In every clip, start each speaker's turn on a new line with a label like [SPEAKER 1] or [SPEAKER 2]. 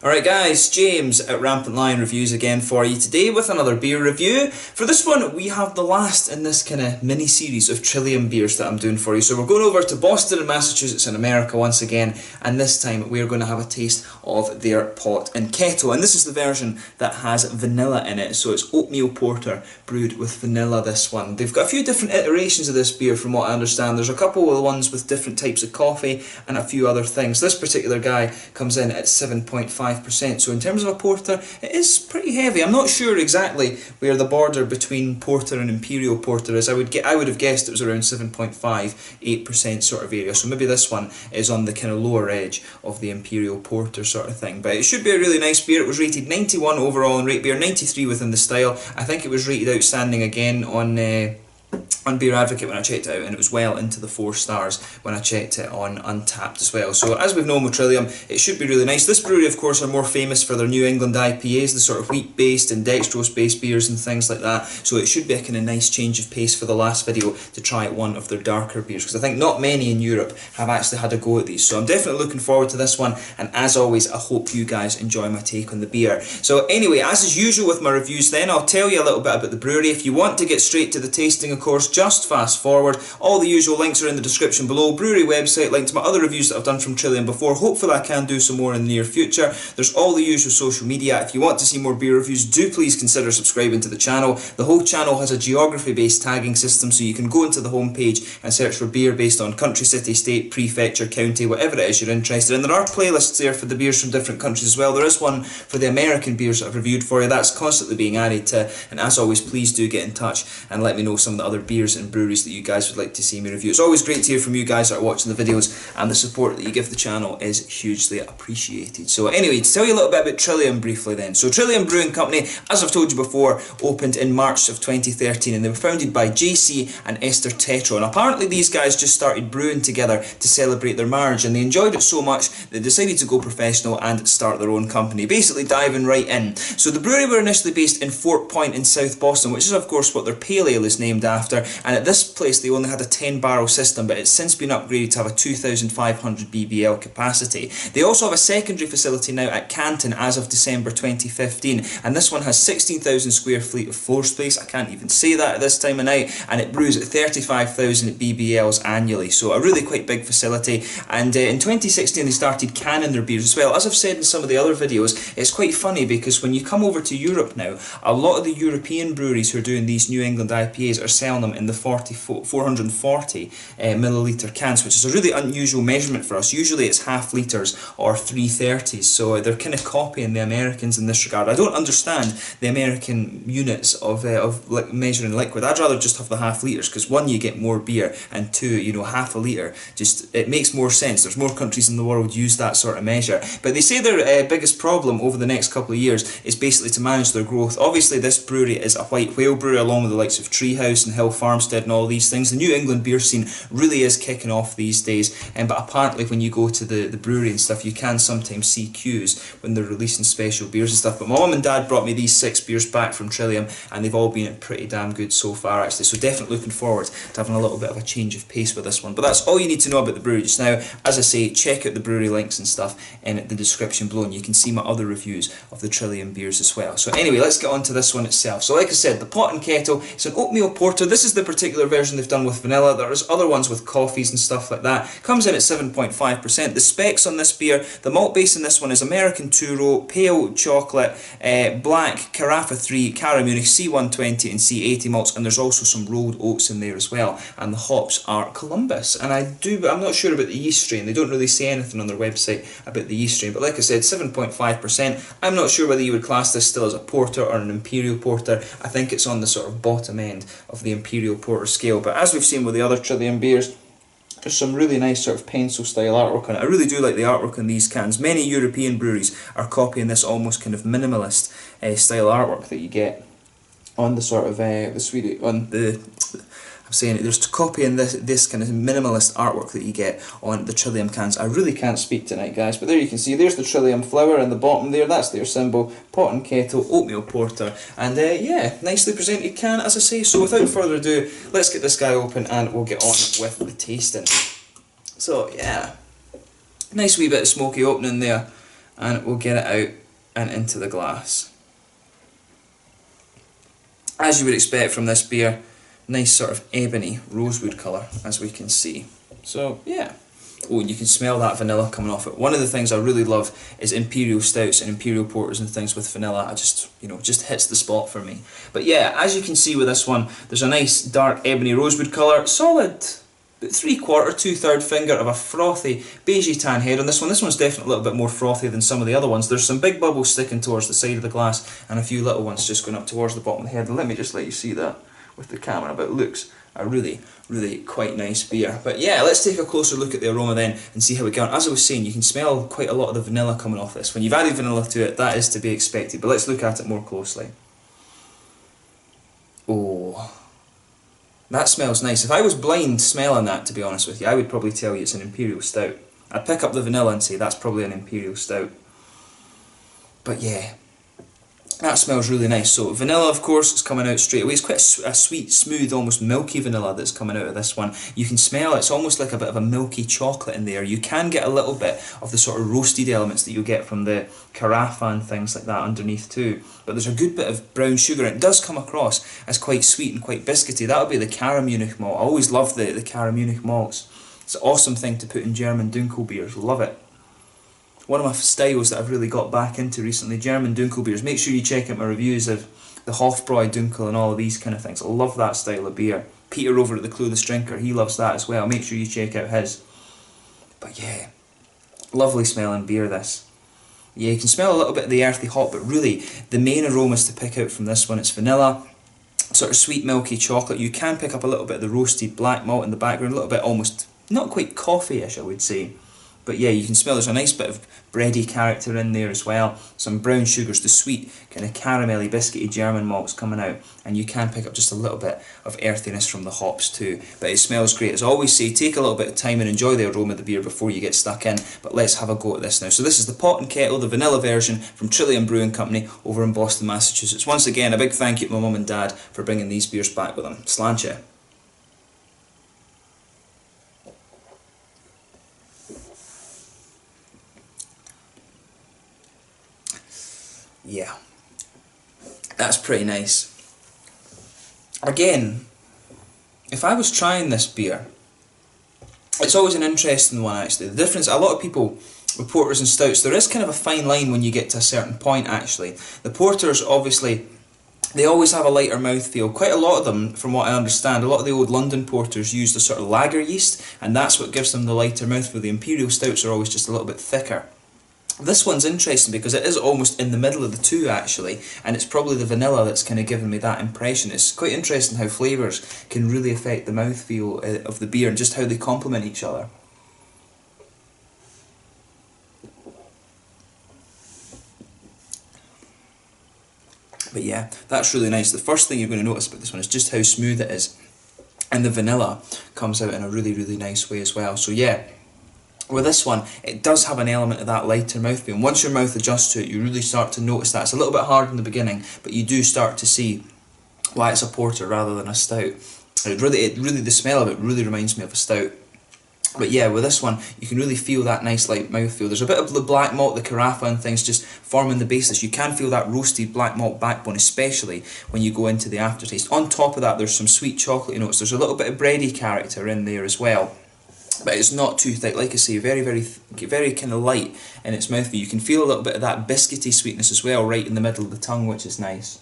[SPEAKER 1] Alright guys, James at Rampant Lion Reviews again for you today with another beer review. For this one we have the last in this kind of mini series of Trillium beers that I'm doing for you. So we're going over to Boston and Massachusetts in America once again, and this time we're going to have a taste of their Pot and Kettle. And this is the version that has vanilla in it, so it's oatmeal porter brewed with vanilla, this one. They've got a few different iterations of this beer from what I understand. There's a couple of ones with different types of coffee and a few other things. This particular guy comes in at 7.5%. So in terms of a porter, it is pretty heavy. I'm not sure exactly where the border between porter and imperial porter is. I would have guessed it was around 7.5–8% sort of area. So maybe this one is on the kind of lower edge of the imperial porter sort of thing. But it should be a really nice beer. It was rated 91 overall in Rate Beer, 93 within the style. I think it was rated outstanding again on Beer Advocate when I checked it out, and it was well into the 4 stars when I checked it on Untappd as well. So as we've known with Trillium, it should be really nice. This brewery of course are more famous for their New England IPAs, the sort of wheat based and dextrose based beers and things like that, so it should be a kind of nice change of pace for the last video to try one of their darker beers, because I think not many in Europe have actually had a go at these. So I'm definitely looking forward to this one, and as always I hope you guys enjoy my take on the beer. So anyway, as is usual with my reviews then, I'll tell you a little bit about the brewery. If you want to get straight to the tasting, of course, just fast forward. All the usual links are in the description below. Brewery website, link to my other reviews that I've done from Trillium before. Hopefully I can do some more in the near future. There's all the usual social media. If you want to see more beer reviews, do please consider subscribing to the channel. The whole channel has a geography based tagging system, so you can go into the home page and search for beer based on country, city, state, prefecture, county, whatever it is you're interested in. There are playlists there for the beers from different countries as well. There is one for the American beers that I've reviewed for you. That's constantly being added to, and as always please do get in touch and let me know some of the other beers and breweries that you guys would like to see me review. It's always great to hear from you guys that are watching the videos, and the support that you give the channel is hugely appreciated. So anyway, to tell you a little bit about Trillium briefly then. So Trillium Brewing Company, as I've told you before, opened in March of 2013, and they were founded by JC and Esther Tetro, and apparently these guys just started brewing together to celebrate their marriage, and they enjoyed it so much they decided to go professional and start their own company, basically diving right in. So the brewery were initially based in Fort Point in South Boston, which is of course what their pale ale is named after, and at this place they only had a 10-barrel system, but it's since been upgraded to have a 2,500 BBL capacity. They also have a secondary facility now at Canton as of December 2015, and this one has 16,000 square feet of floor space. I can't even say that at this time of night, and it brews at 35,000 BBLs annually, so a really quite big facility. And in 2016 they started canning their beers as well. As I've said in some of the other videos, it's quite funny because when you come over to Europe now, a lot of the European breweries who are doing these New England IPAs are selling them in the 440 milliliter cans, which is a really unusual measurement for us. Usually it's half litres or 330s, so they're kind of copying the Americans in this regard. I don't understand the American units of measuring liquid. I'd rather just have the half litres, because one, you get more beer, and two, you know, half a litre, just, it makes more sense. There's more countries in the world use that sort of measure. But they say their biggest problem over the next couple of years is basically to manage their growth. Obviously this brewery is a white whale brewery, along with the likes of Treehouse and Hill Farmstead and all these things. The New England beer scene really is kicking off these days, but apparently when you go to the brewery and stuff, you can sometimes see queues when they're releasing special beers and stuff. But my mum and dad brought me these 6 beers back from Trillium, and they've all been pretty damn good so far actually, so definitely looking forward to having a little bit of a change of pace with this one. But that's all you need to know about the brewery just now. As I say, check out the brewery links and stuff in the description below, and you can see my other reviews of the Trillium beers as well. So anyway, let's get on to this one itself. So like I said, the Pot and Kettle, it's an oatmeal porter. This is the particular version they've done with vanilla. There's other ones with coffees and stuff like that. Comes in at 7.5%. The specs on this beer, the malt base in this one is American Two-Row, Pale Chocolate, Black, Carafa 3, Cara Munich, C120 and C80 malts, and there's also some rolled oats in there as well. And the hops are Columbus. And I'm not sure about the yeast strain. They don't really say anything on their website about the yeast strain, but like I said, 7.5%. I'm not sure whether you would class this still as a porter or an imperial porter. I think it's on the sort of bottom end of the imperial porter scale, but as we've seen with the other Trillium beers, there's some really nice sort of pencil style artwork on it. I really do like the artwork on these cans. Many European breweries are copying this almost kind of minimalist style artwork that you get on the sort of I'm saying it, there's copying this kind of minimalist artwork that you get on the Trillium cans. I really can't speak tonight, guys, but there you can see, there's the Trillium flower in the bottom there, that's their symbol, Pot and Kettle, oatmeal porter, and yeah, nicely presented can, as I say. So without further ado, let's get this guy open and we'll get on with the tasting. So yeah, nice wee bit of smoky opening there. and we'll get it out and into the glass. As you would expect from this beer, nice sort of ebony rosewood colour, as we can see. So yeah. Oh, and you can smell that vanilla coming off it. One of the things I really love is imperial stouts and imperial porters and things with vanilla. I just, just hits the spot for me. But yeah, as you can see with this one, there's a nice dark ebony rosewood colour, solid, about 3/4, 2/3 finger of a frothy beigey tan head on this one. This one's definitely a little bit more frothy than some of the other ones. There's some big bubbles sticking towards the side of the glass and a few little ones just going up towards the bottom of the head. And let me just let you see that with the camera, but it looks a really, really quite nice beer. But yeah, let's take a closer look at the aroma then and see how we get on. As I was saying, you can smell quite a lot of the vanilla coming off this. When you've added vanilla to it, that is to be expected, but let's look at it more closely. Oh, that smells nice. If I was blind smelling that, to be honest with you, I would probably tell you it's an imperial stout. I'd pick up the vanilla and say that's probably an imperial stout. But yeah, that smells really nice. So vanilla, of course, is coming out straight away. It's quite a sweet, smooth, almost milky vanilla that's coming out of this one. You can smell it's almost like a bit of a milky chocolate in there. You can get a little bit of the sort of roasted elements that you'll get from the carafa and things like that underneath too. But there's a good bit of brown sugar. It does come across as quite sweet and quite biscuity. That'll be the Cara Munich malt. I always love the Cara Munich malts. It's an awesome thing to put in German Dunkel beers. Love it. One of my styles that I've really got back into recently, German Dunkel beers. Make sure you check out my reviews of the Hofbräu Dunkel and all of these kind of things. I love that style of beer. Peter over at the Clue the Strinker, he loves that as well. Make sure you check out his. But yeah, lovely smelling beer this. Yeah, you can smell a little bit of the earthy hop, but really the main aromas to pick out from this one, it's vanilla, sort of sweet milky chocolate. You can pick up a little bit of the roasted black malt in the background, a little bit almost, not quite coffee-ish I would say. But yeah, you can smell there's a nice bit of bready character in there as well. Some brown sugars, the sweet, kind of caramelly, biscuity German malts coming out. And you can pick up just a little bit of earthiness from the hops too. But it smells great. As I always say, take a little bit of time and enjoy the aroma of the beer before you get stuck in. But let's have a go at this now. So this is the Pot Kettle, the vanilla version from Trillium Brewing Company over in Boston, Massachusetts. Once again, a big thank you to my mum and dad for bringing these beers back with them. Sláinte. Yeah, that's pretty nice. Again, if I was trying this beer, it's always an interesting one actually. The difference, a lot of people with porters and stouts, there is kind of a fine line when you get to a certain point actually. The porters, obviously, they always have a lighter mouthfeel. Quite a lot of them, from what I understand, a lot of the old London porters use the sort of lager yeast, and that's what gives them the lighter mouthfeel. The imperial stouts are always just a little bit thicker. This one's interesting because it is almost in the middle of the two actually, and it's probably the vanilla that's kind of given me that impression. It's quite interesting how flavours can really affect the mouthfeel of the beer and just how they complement each other. But yeah, that's really nice. The first thing you're going to notice about this one is just how smooth it is, and the vanilla comes out in a really, really nice way as well. So yeah, with this one, it does have an element of that lighter mouthfeel, and once your mouth adjusts to it, you really start to notice that. It's a little bit hard in the beginning, but you do start to see why it's a porter rather than a stout. The smell of it really reminds me of a stout. But yeah, with this one, you can really feel that nice light mouthfeel. There's a bit of the black malt, the carafa and things just forming the basis. You can feel that roasted black malt backbone, especially when you go into the aftertaste. On top of that, there's some sweet chocolatey notes. There's a little bit of bready character in there as well. But it's not too thick, like I say, very kind of light in its mouthfeel. You can feel a little bit of that biscuity sweetness as well, right in the middle of the tongue, which is nice.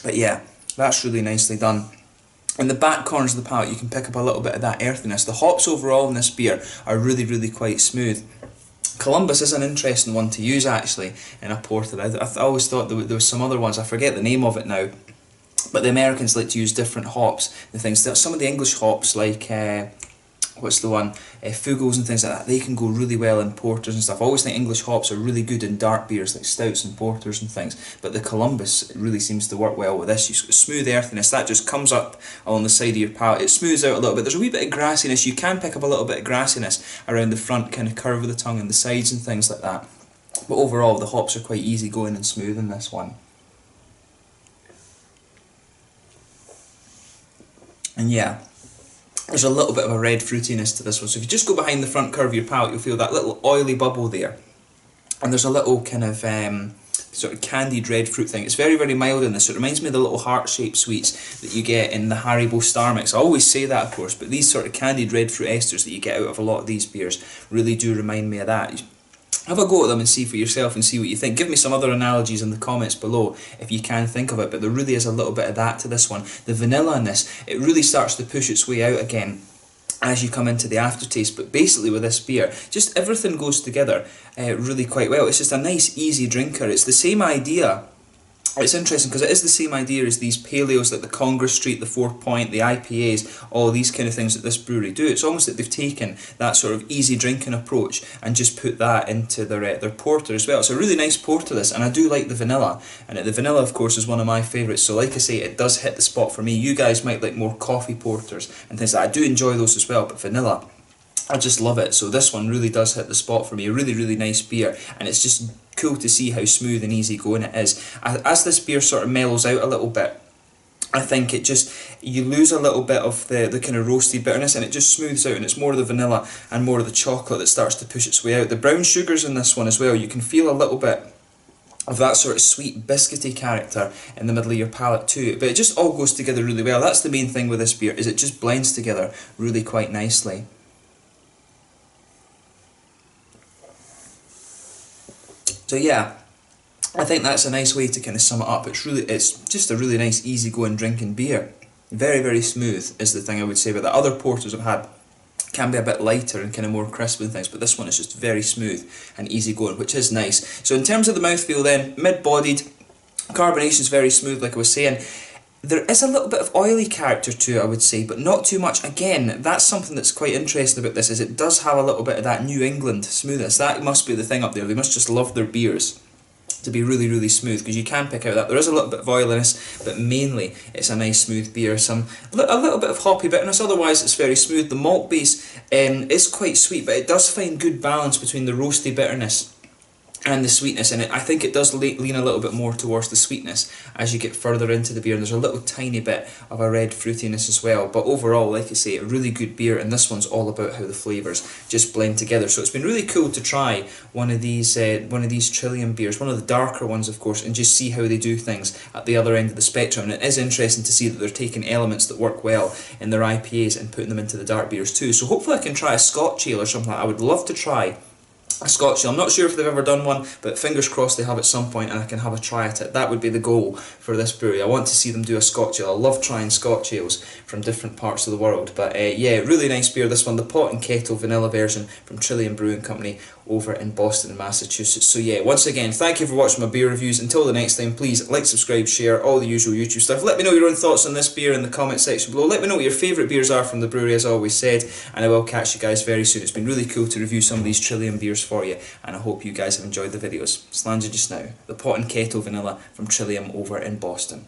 [SPEAKER 1] But yeah, that's really nicely done. In the back corners of the palate, you can pick up a little bit of that earthiness. The hops overall in this beer are really, really quite smooth. Columbus is an interesting one to use actually in a porter. I always thought there was some other ones, I forget the name of it now, but the Americans like to use different hops and things. Some of the English hops like, what's the one, Fugels and things like that, they can go really well in porters and stuff. I always think English hops are really good in dark beers like stouts and porters and things, but the Columbus really seems to work well with this. You've got smooth earthiness, that just comes up along the side of your palate. It smooths out a little bit. There's a wee bit of grassiness. You can pick up a little bit of grassiness around the front kind of curve of the tongue and the sides and things like that. But overall, the hops are quite easy going and smooth in this one. And yeah, there's a little bit of a red fruitiness to this one. So if you just go behind the front curve of your palate, you'll feel that little oily bubble there. And there's a little kind of sort of candied red fruit thing. It's very, very mild in this. So it reminds me of the little heart-shaped sweets that you get in the Haribo Star Mix. I always say that, of course, but these sort of candied red fruit esters that you get out of a lot of these beers really do remind me of that. Have a go at them and see for yourself and see what you think. Give me some other analogies in the comments below if you can think of it, but there really is a little bit of that to this one. The vanilla in this, it really starts to push its way out again as you come into the aftertaste, but basically with this beer, just everything goes together really quite well. It's just a nice, easy drinker. It's the same idea. It's interesting because it is the same idea as these paleos like the Congress Street, the 4 Point, the IPAs, all these kind of things that this brewery do. It's almost like they've taken that sort of easy drinking approach and just put that into their porter as well. It's a really nice porter, this, and I do like the vanilla. And the vanilla, of course, is one of my favourites. So like I say, it does hit the spot for me. You guys might like more coffee porters and things like that. I do enjoy those as well, but vanilla, I just love it. So this one really does hit the spot for me. A really, really nice beer, and it's just cool to see how smooth and easy going it is. As this beer sort of mellows out a little bit, I think you lose a little bit of the kind of roasty bitterness, and it just smooths out, and it's more of the vanilla and more of the chocolate that starts to push its way out. The brown sugars in this one as well, you can feel a little bit of that sort of sweet biscuity character in the middle of your palate too, but it just all goes together really well. That's the main thing with this beer, is it just blends together really quite nicely. So yeah, I think that's a nice way to kind of sum it up. It's just a really nice, easy-going drinking beer. Very, very smooth is the thing I would say about that. Other porters I've had can be a bit lighter and kind of more crisp and things, but this one is just very smooth and easy-going, which is nice. So in terms of the mouthfeel then, mid-bodied, carbonation is very smooth, like I was saying. There is a little bit of oily character to it, I would say, but not too much. Again, that's something that's quite interesting about this, is it does have a little bit of that New England smoothness. That must be the thing up there. They must just love their beers to be really, really smooth, because you can pick out that. There is a little bit of oiliness, but mainly it's a nice smooth beer. A little bit of hoppy bitterness, otherwise it's very smooth. The malt base is quite sweet, but it does find good balance between the roasty bitterness and the sweetness, and I think it does lean a little bit more towards the sweetness as you get further into the beer, and there's a little tiny bit of a red fruitiness as well. But overall, like I say, a really good beer, and this one's all about how the flavours just blend together. So it's been really cool to try one of these Trillium beers, one of the darker ones of course, and just see how they do things at the other end of the spectrum. And it is interesting to see that they're taking elements that work well in their IPAs and putting them into the dark beers too. So hopefully I can try a Scotch ale or something like that. I would love to try a Scotch ale. I'm not sure if they've ever done one, but fingers crossed they have at some point and I can have a try at it. That would be the goal for this brewery. I want to see them do a Scotch ale. I love trying Scotch ales from different parts of the world. But yeah, really nice beer, this one, the Pot and Kettle vanilla version from Trillium Brewing Company over in Boston, Massachusetts. So yeah, once again, thank you for watching my beer reviews. Until the next time, please like, subscribe, share, all the usual YouTube stuff. Let me know your own thoughts on this beer in the comment section below. Let me know what your favourite beers are from the brewery, as I always said, and I will catch you guys very soon. It's been really cool to review some of these Trillium beers for you, and I hope you guys have enjoyed the videos. Slange just now, the Pot and Kettle vanilla from Trillium over in Boston.